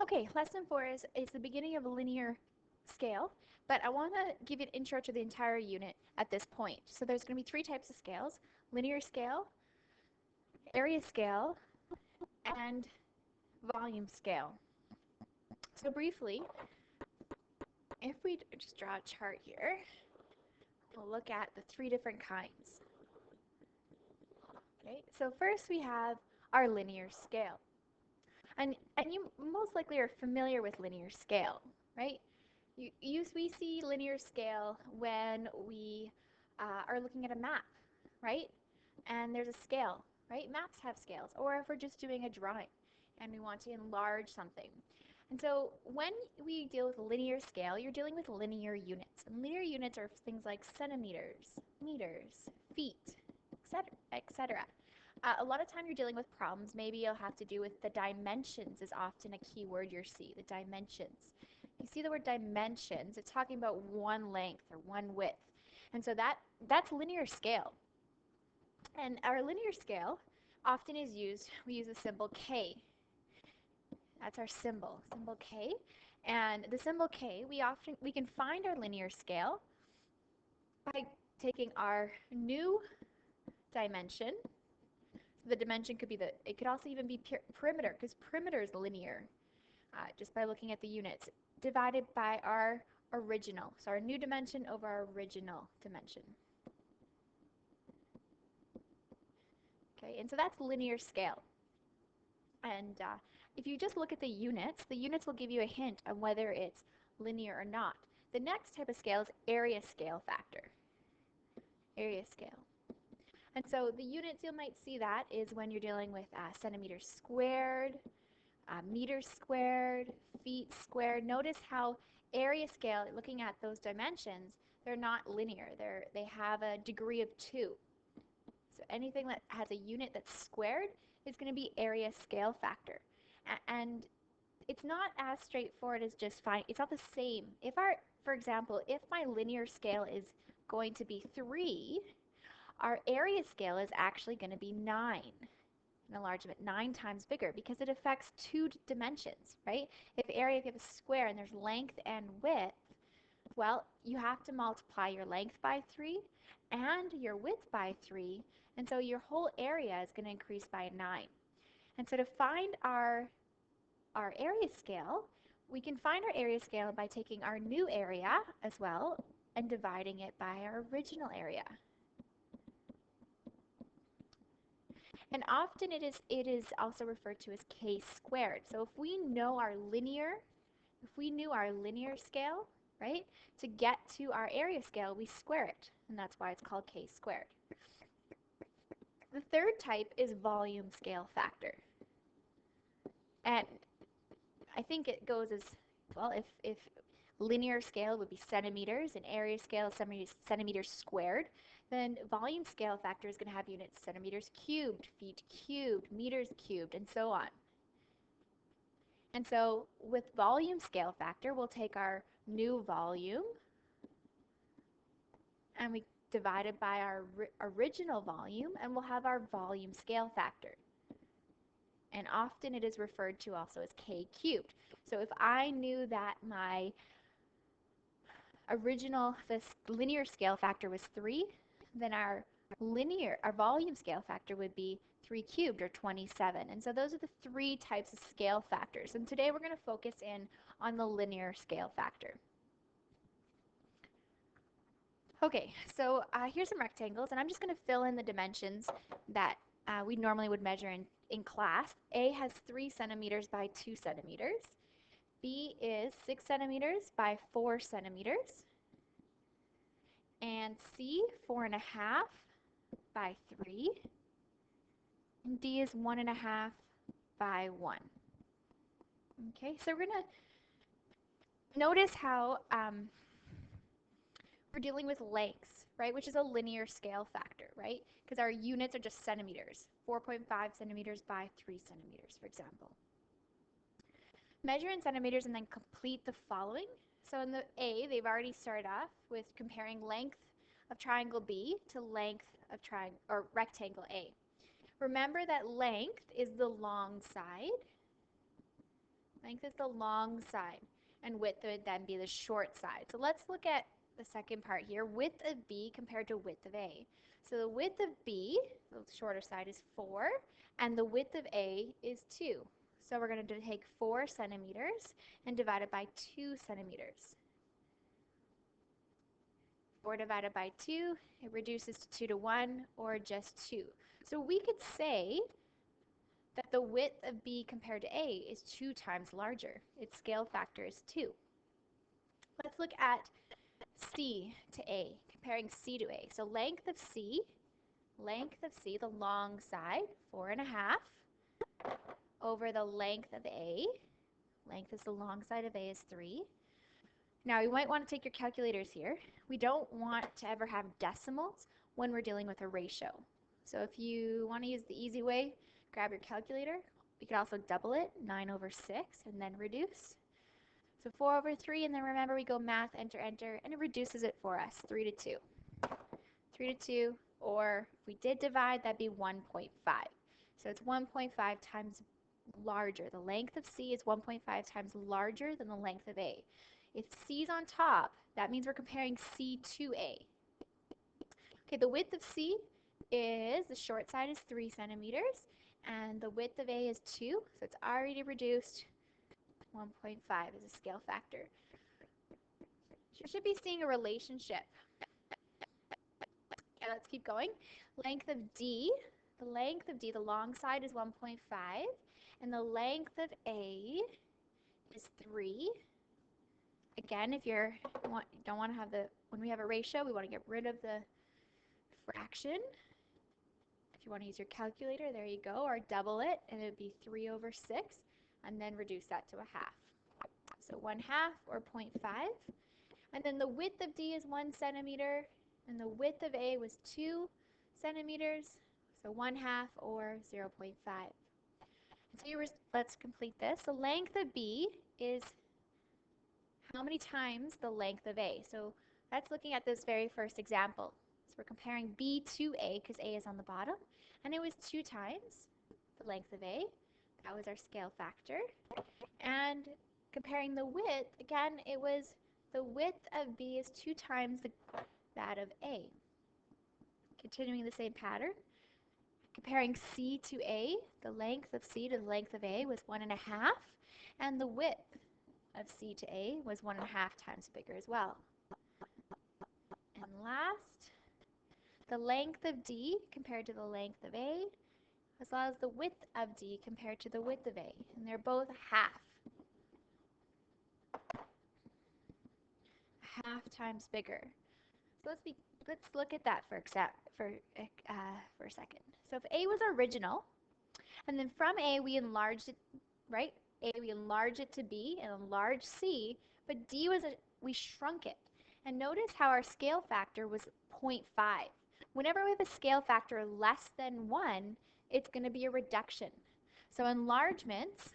Okay, lesson 4 is the beginning of a linear scale, but I want to give you an intro to the entire unit at this point. So there's going to be three types of scales: linear scale, area scale, and volume scale. So briefly, if we just draw a chart here, we'll look at the three different kinds. Okay, so first we have our linear scale. And you most likely are familiar with linear scale, right? We see linear scale when we are looking at a map, right? And there's a scale, right? Maps have scales. Or if we're just doing a drawing and we want to enlarge something. And so when we deal with linear scale, you're dealing with linear units. And linear units are things like centimeters, meters, feet, etc., etc. A lot of time you're dealing with problems, maybe you'll have to do with the dimensions is often a key word you see, the dimensions. You see the word dimensions, it's talking about one length or one width. And so that's linear scale. And our linear scale often is used, we use the symbol K. That's our symbol K. And the symbol K, we can find our linear scale by taking our new dimension. So the dimension could be it could also even be perimeter, because perimeter is linear, just by looking at the units, divided by our original. So our new dimension over our original dimension. Okay, and so that's linear scale. And if you just look at the units will give you a hint on whether it's linear or not. The next type of scale is area scale factor. Area scale. And so the units you might see that is when you're dealing with centimeters squared, meters squared, feet squared. Notice how area scale, looking at those dimensions, they're not linear. They have a degree of 2. So anything that has a unit that's squared is going to be area scale factor. And it's not as straightforward as just finding, it's not the same. For example, if my linear scale is going to be 3, our area scale is actually going to be 9. An enlargement 9 times bigger, because it affects 2 dimensions, right? If you have a square and there's length and width, well, you have to multiply your length by 3 and your width by 3, and so your whole area is going to increase by 9. And so to find our area scale, we can find our area scale by taking our new area as well and dividing it by our original area. And often it is also referred to as K squared. So if we knew our linear scale, right, to get to our area scale, we square it, and that's why it's called K squared. The third type is volume scale factor. And I think it goes as, well, if linear scale would be centimeters and area scale is centimeters squared, then volume scale factor is going to have units centimeters cubed, feet cubed, meters cubed, and so on. And so with volume scale factor, we'll take our new volume and we divide it by our original volume, and we'll have our volume scale factor. And often it is referred to also as K cubed. So if I knew that my this linear scale factor was 3, then our volume scale factor would be 3 cubed, or 27. And so those are the 3 types of scale factors. And today we're going to focus in on the linear scale factor. Okay, so here's some rectangles, and I'm just going to fill in the dimensions that we normally would measure in class. A has 3 centimeters by 2 centimeters. B is 6 centimeters by 4 centimeters. And C, 4.5 by 3. And D is 1.5 by 1. Okay, so we're going to notice how we're dealing with lengths, right, which is a linear scale factor, right, because our units are just centimeters, 4.5 centimeters by 3 centimeters, for example. Measure in centimeters and then complete the following. So in the A, they've already started off with comparing length of triangle B to length of rectangle A. Remember that length is the long side Length is the long side, and width would then be the short side. So let's look at the second part here, width of B compared to width of A. So the width of B, the shorter side, is 4, and the width of A is 2. So we're going to take 4 centimeters and divide it by 2 centimeters. 4 divided by 2, it reduces to 2 to 1, or just 2. So we could say that the width of B compared to A is 2 times larger. Its scale factor is 2. Let's look at C to A, comparing C to A. So length of C, the long side, 4.5, over the length of A. Length is the long side of A is 3. Now you might want to take your calculators here. We don't want to ever have decimals when we're dealing with a ratio. So if you want to use the easy way, grab your calculator. You can also double it, 9 over 6, and then reduce. So 4 over 3, and then remember we go math, enter, enter, and it reduces it for us, 3 to 2. 3 to 2, or if we did divide, that'd be 1.5. So it's 1.5 times larger. The length of C is 1.5 times larger than the length of A. If C is on top, that means we're comparing C to A. Okay, the width of C is, the short side is 3 centimeters, and the width of A is 2, so it's already reduced. 1.5 is a scale factor. You should be seeing a relationship. Okay, let's keep going. Length of D, the long side is 1.5, and the length of A is 3. Again, if you don't want to have when we have a ratio, we want to get rid of the fraction. If you want to use your calculator, there you go, or double it, and it would be 3 over 6, and then reduce that to a half. So 1/2, or 0.5. And then the width of D is 1 centimeter, and the width of A was 2 centimeters, so 1/2, or 0.5. So let's complete this. The length of B is how many times the length of A? So that's looking at this very first example. So we're comparing B to A because A is on the bottom, and it was 2 times the length of A. That was our scale factor. And comparing the width, again, it was the width of B is 2 times that of A. Continuing the same pattern. Comparing C to A, the length of C to the length of A was 1.5, and the width of C to A was 1.5 times bigger as well. And last, the length of D compared to the length of A, as well as the width of D compared to the width of A, and they're both half times bigger. So let's look at that for a second. So if A was original, and then from A we enlarged it, right? A we enlarged it to B and enlarged C, but D we shrunk it. And notice how our scale factor was 0.5. Whenever we have a scale factor less than 1, it's going to be a reduction. So enlargements,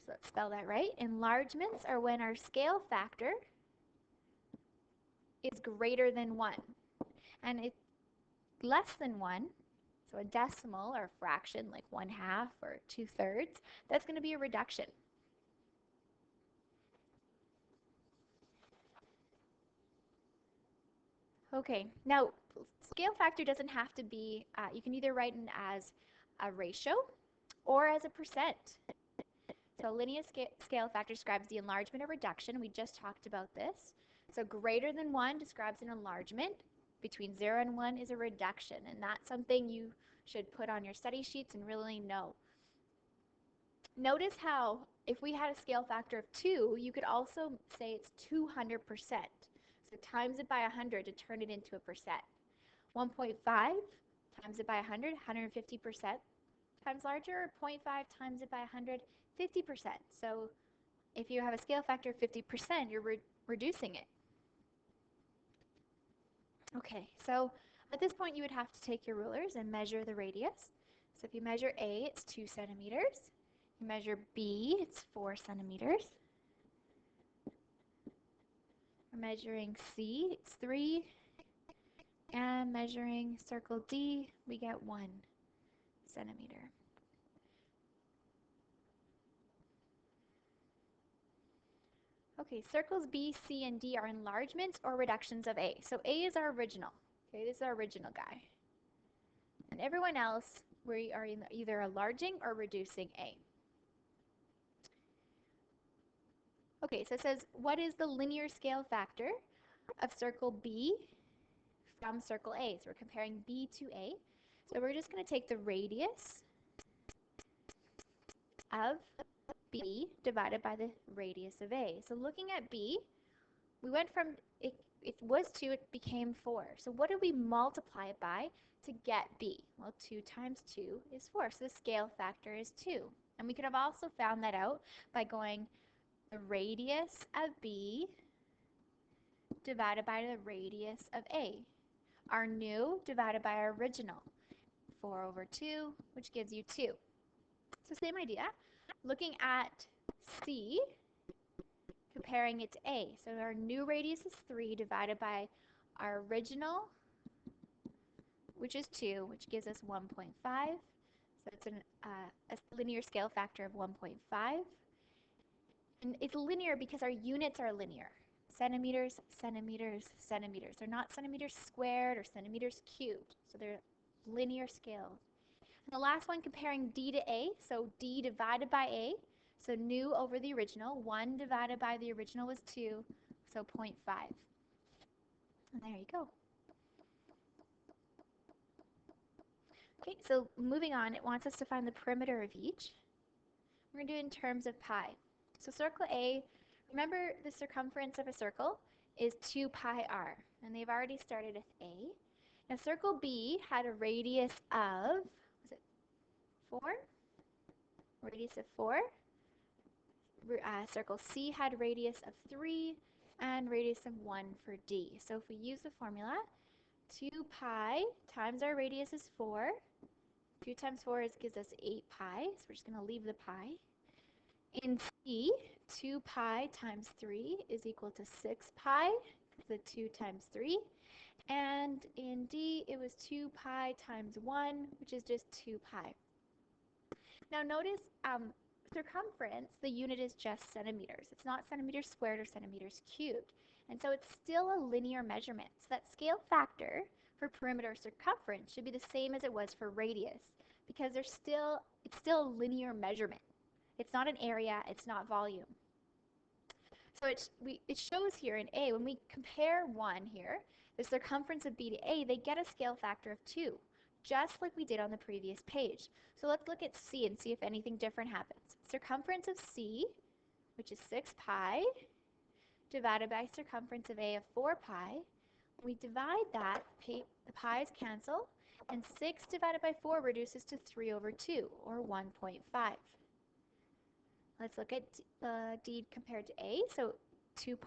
let's spell that right. Enlargements are when our scale factor is greater than 1. And it's less than 1, so a decimal or a fraction like 1/2 or 2/3, that's going to be a reduction. Okay, now scale factor doesn't have to be, you can either write it as a ratio or as a percent. So linear scale factor describes the enlargement or reduction. We just talked about this. So greater than 1 describes an enlargement. Between 0 and 1 is a reduction, and that's something you should put on your study sheets and really know. Notice how if we had a scale factor of 2, you could also say it's 200%. So times it by 100 to turn it into a percent. 1.5 times it by 100, 150% times larger, or 0.5 times it by 100, 50%. So if you have a scale factor of 50%, you're reducing it. Okay, so at this point you would have to take your rulers and measure the radius. So if you measure A, it's 2 centimeters. You measure B, it's 4 centimeters. We're measuring C, it's 3. And measuring circle D, we get 1 centimeter. Okay, circles B, C, and D are enlargements or reductions of A. So A is our original. Okay, this is our original guy. And everyone else, we are either enlarging or reducing A. Okay, so it says, what is the linear scale factor of circle B from circle A? So we're comparing B to A. So we're just going to take the radius of B divided by the radius of A. So looking at B, we went from, it was 2, it became 4. So what did we multiply it by to get B? Well, 2 times 2 is 4. So the scale factor is 2. And we could have also found that out by going the radius of B divided by the radius of A. Our new divided by our original. 4 over 2, which gives you 2. So same idea. Looking at C, comparing it to A. So our new radius is 3 divided by our original, which is 2, which gives us 1.5. So it's a linear scale factor of 1.5. And it's linear because our units are linear. Centimeters, centimeters, centimeters. They're not centimeters squared or centimeters cubed. So they're linear scale. And the last one, comparing D to A. So D divided by A. So new over the original. 1 divided by the original was 2. So 0.5. And there you go. Okay, so moving on, it wants us to find the perimeter of each. We're going to do it in terms of pi. So circle A, remember the circumference of a circle is 2 pi r. And they've already started with A. Now circle B had a radius of, was it 4? Radius of 4. Circle C had radius of 3 and radius of 1 for D. So if we use the formula, 2 pi times our radius is 4. 2 times 4 gives us 8 pi, so we're just going to leave the pi. In C, 2 pi times 3 is equal to 6 pi, the 2 times 3. And in D, it was 2 pi times 1, which is just 2 pi. Now notice circumference, the unit is just centimeters. It's not centimeters squared or centimeters cubed. And so it's still a linear measurement. So that scale factor for perimeter circumference should be the same as it was for radius because it's still a linear measurement. It's not an area, it's not volume. So it shows here in A, when we compare 1 here, the circumference of B to A, they get a scale factor of 2, just like we did on the previous page. So let's look at C and see if anything different happens. Circumference of C, which is 6 pi, divided by circumference of A of 4 pi. We divide that, the pi's cancel, and 6 divided by 4 reduces to 3 over 2, or 1.5. Let's look at D compared to A. So 2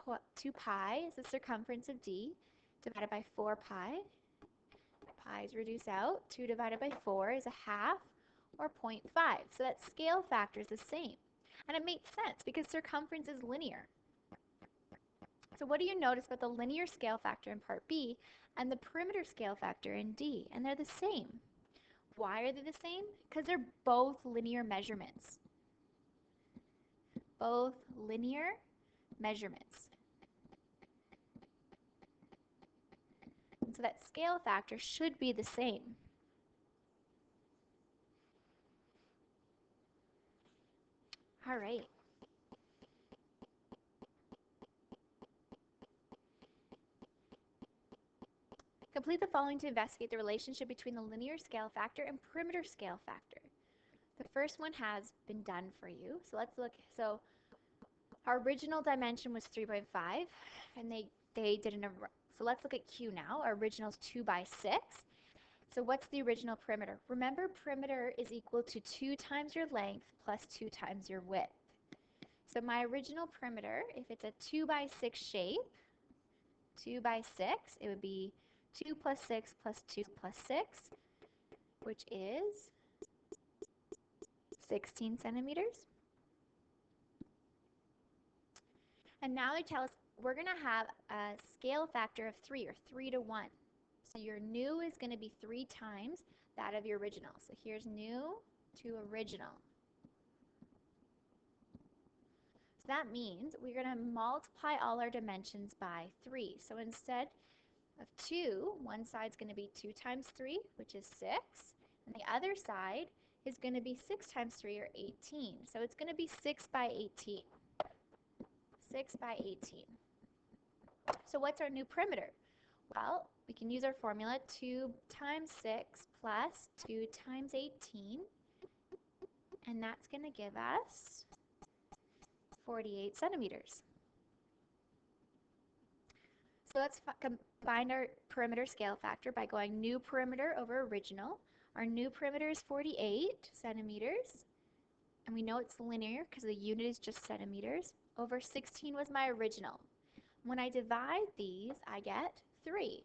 pi is the circumference of D divided by 4 pi. Pi's reduce out. 2 divided by 4 is a half, or 0.5. So that scale factor is the same. And it makes sense because circumference is linear. So what do you notice about the linear scale factor in part B and the perimeter scale factor in D? And they're the same. Why are they the same? Because they're both linear measurements. Both linear measurements. And so that scale factor should be the same. All right. Complete the following to investigate the relationship between the linear scale factor and perimeter scale factor. The first one has been done for you. So let's look. So our original dimension was 3 by 5, and they did an. So let's look at Q now. Our original is 2 by 6. So what's the original perimeter? Remember, perimeter is equal to 2 times your length plus 2 times your width. So my original perimeter, if it's a 2 by 6 shape, 2 by 6, it would be 2 plus 6 plus 2 plus 6, which is 16 centimeters. And now they tell us we're going to have a scale factor of 3, or 3 to 1. So your new is going to be 3 times that of your original. So here's new to original. So that means we're going to multiply all our dimensions by 3. So instead of 2, one side's going to be 2 times 3, which is 6. And the other side is going to be 6 times 3, or 18. So it's going to be 6 by 18. 6 by 18. So what's our new perimeter? Well, we can use our formula, 2 times 6 plus 2 times 18. And that's going to give us 48 centimeters. So let's find our perimeter scale factor by going new perimeter over original. Our new perimeter is 48 centimeters. And we know it's linear because the unit is just centimeters. Over 16 was my original. When I divide these, I get 3.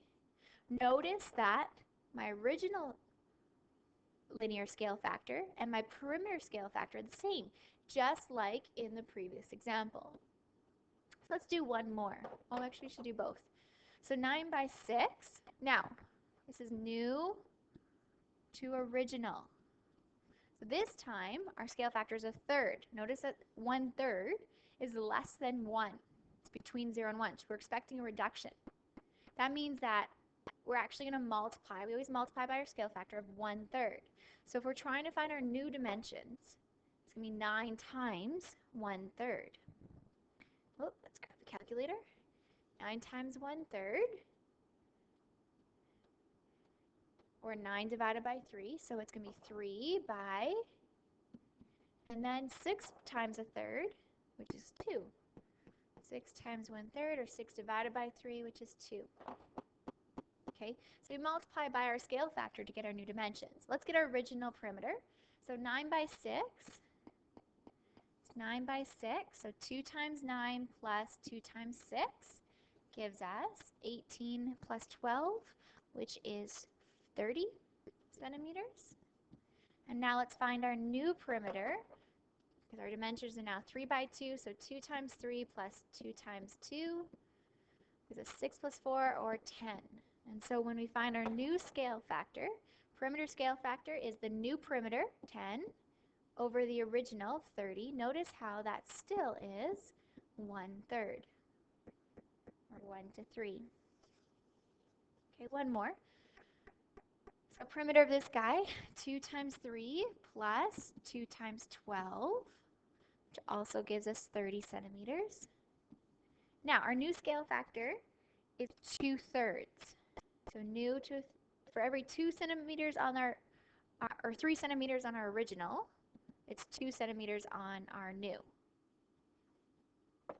Notice that my original linear scale factor and my perimeter scale factor are the same, just like in the previous example. So let's do one more. Oh, actually, we should do both. So 9 by 6. Now, this is new to original. So this time, our scale factor is a third. Notice that 1/3 is less than 1. It's between 0 and 1. So we're expecting a reduction. That means that we're actually going to multiply. We always multiply by our scale factor of 1/3. So if we're trying to find our new dimensions, it's going to be 9 times 1/3. Oh, let's grab the calculator. 9 times 1/3, or 9 divided by 3. So it's going to be 3 by, and then 6 times 1/3, which is 2. 6 times 1/3, or 6 divided by 3, which is 2. Okay, so we multiply by our scale factor to get our new dimensions. Let's get our original perimeter. So 9 by 6, it's 9 by 6, so 2 times 9 plus 2 times 6 gives us 18 plus 12, which is 30 centimeters. And now let's find our new perimeter, because our dimensions are now 3 by 2, so 2 times 3 plus 2 times 2 is a 6 plus 4, or 10. And so when we find our new scale factor, perimeter scale factor is the new perimeter, 10, over the original, 30. Notice how that still is 1/3, or 1/3. Okay, one more. So perimeter of this guy, 2 times 3 plus 2 times 12, which also gives us 30 centimeters. Now, our new scale factor is 2/3. So new to, for every 2 centimeters on our, or 3 centimeters on our original, it's 2 centimeters on our new.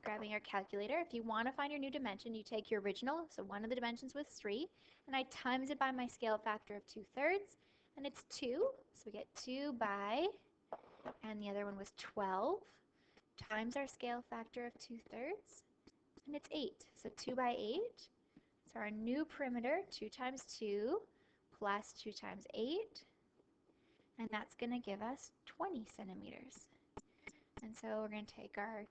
Grabbing your calculator, if you want to find your new dimension, you take your original, so one of the dimensions was 3, and I times it by my scale factor of 2/3, and it's 2, so we get 2 by, and the other one was 12, times our scale factor of 2/3, and it's 8, so 2 by 8. So our new perimeter, 2 times 2 plus 2 times 8, and that's going to give us 20 centimeters. And so we're going to take our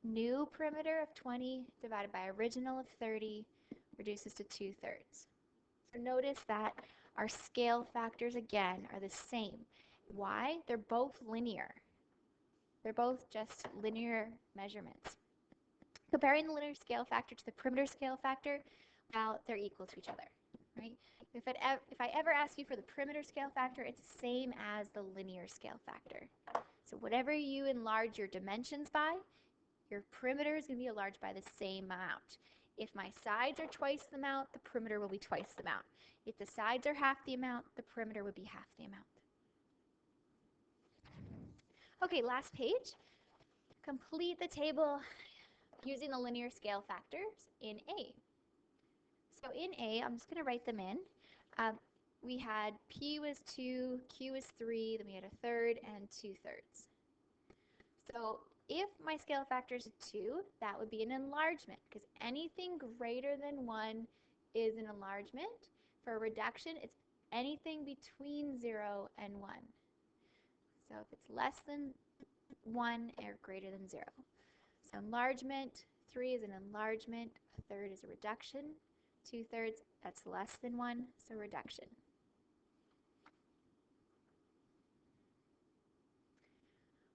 new perimeter of 20 divided by original of 30, reduces to 2/3. So notice that our scale factors, again, are the same. Why? They're both linear. They're both just linear measurements. Comparing the linear scale factor to the perimeter scale factor, well, they're equal to each other, right? If I ever ask you for the perimeter scale factor, it's the same as the linear scale factor. So whatever you enlarge your dimensions by, your perimeter is going to be enlarged by the same amount. If my sides are twice the amount, the perimeter will be twice the amount. If the sides are half the amount, the perimeter would be half the amount. Okay, last page. Complete the table using the linear scale factors in A. So in A, I'm just going to write them in. We had P was 2, Q was 3, then we had 1/3 and 2/3. So if my scale factor is 2, that would be an enlargement, because anything greater than 1 is an enlargement. For a reduction, it's anything between 0 and 1. So if it's less than 1 or greater than 0. So enlargement, 3 is an enlargement, 1/3 is a reduction, 2/3, that's less than 1, so reduction.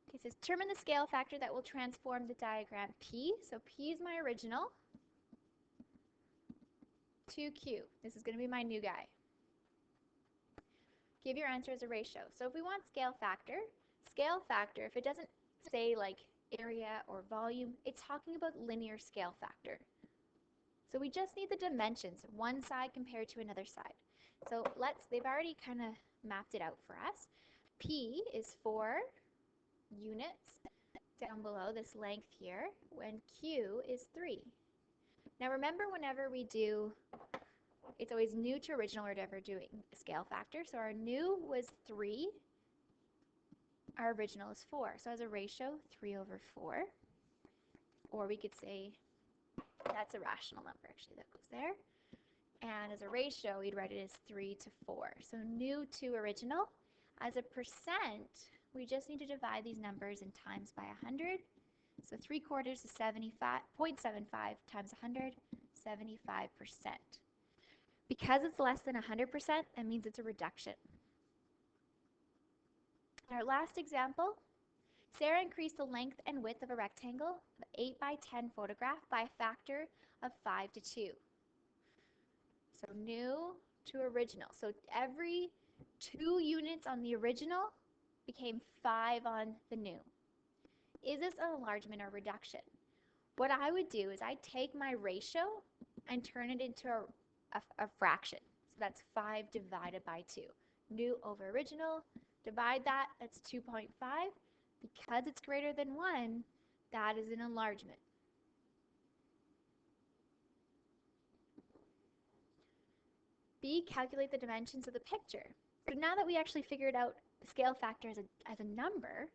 Okay, It says determine the scale factor that will transform the diagram P. So P is my original to Q. This is going to be my new guy. Give your answer as a ratio. So if we want scale factor, if it doesn't say like area or volume, it's talking about linear scale factor. So we just need the dimensions, one side compared to another side. So they've already kind of mapped it out for us. P is 4 units down below this length here, when Q is 3. Now remember, whenever we do, it's always new to original or whatever doing scale factor. So our new was 3, our original is 4. So as a ratio, 3 over 4. Or we could say that's a rational number actually that goes there. And as a ratio, we'd write it as 3 to 4. So new to original. As a percent, we just need to divide these numbers in times by 100. So 3/4 is 0.75 times 100, 75%. Because it's less than 100%, that means it's a reduction. In our last example, Sarah increased the length and width of a rectangle of 8 by 10 photograph by a factor of 5 to 2. So new to original. So every 2 units on the original became 5 on the new. Is this an enlargement or reduction? What I would do is I'd take my ratio and turn it into a fraction. So that's 5 divided by 2. New over original, divide that, that's 2.5. Because it's greater than 1, that is an enlargement. B, calculate the dimensions of the picture. So now that we actually figured out the scale factor as a number,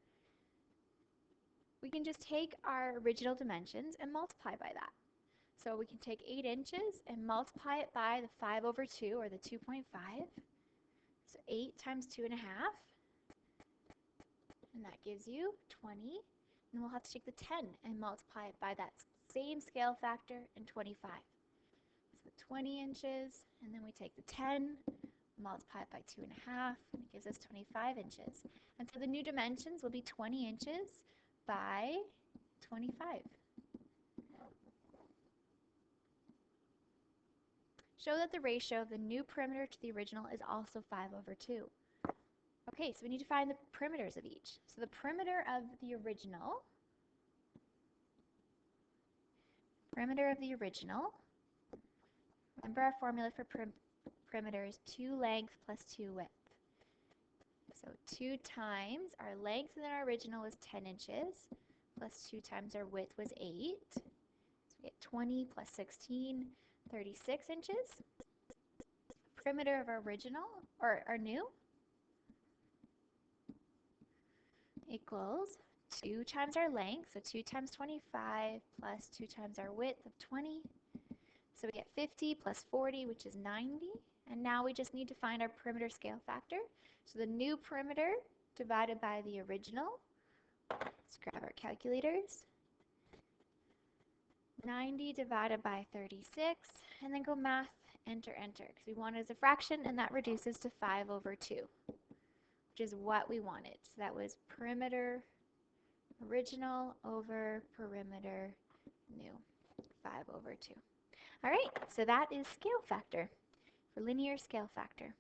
we can just take our original dimensions and multiply by that. So we can take 8 inches and multiply it by the 5 over 2, or the 2.5. So 8 times 2.5. And that gives you 20. And we'll have to take the 10 and multiply it by that same scale factor and 25. So 20 inches, and then we take the 10, multiply it by 2.5, and it gives us 25 inches. And so the new dimensions will be 20 inches by 25. Show that the ratio of the new perimeter to the original is also 5 over 2. Okay, so we need to find the perimeters of each. So the perimeter of the original, remember our formula for perimeter is 2 length plus 2 width. So 2 times our length in our original was 10 inches, plus 2 times our width was 8. So we get 20 plus 16, 36 inches. Perimeter of our original, or our new, equals 2 times our length, so 2 times 25 plus 2 times our width of 20. So we get 50 plus 40, which is 90. And now we just need to find our perimeter scale factor. So the new perimeter divided by the original. Let's grab our calculators. 90 divided by 36, and then go math, enter, enter, because we want it as a fraction, and that reduces to 5 over 2, which is what we wanted. So that was perimeter original over perimeter new, 5 over 2. All right, so that is scale factor, for linear scale factor.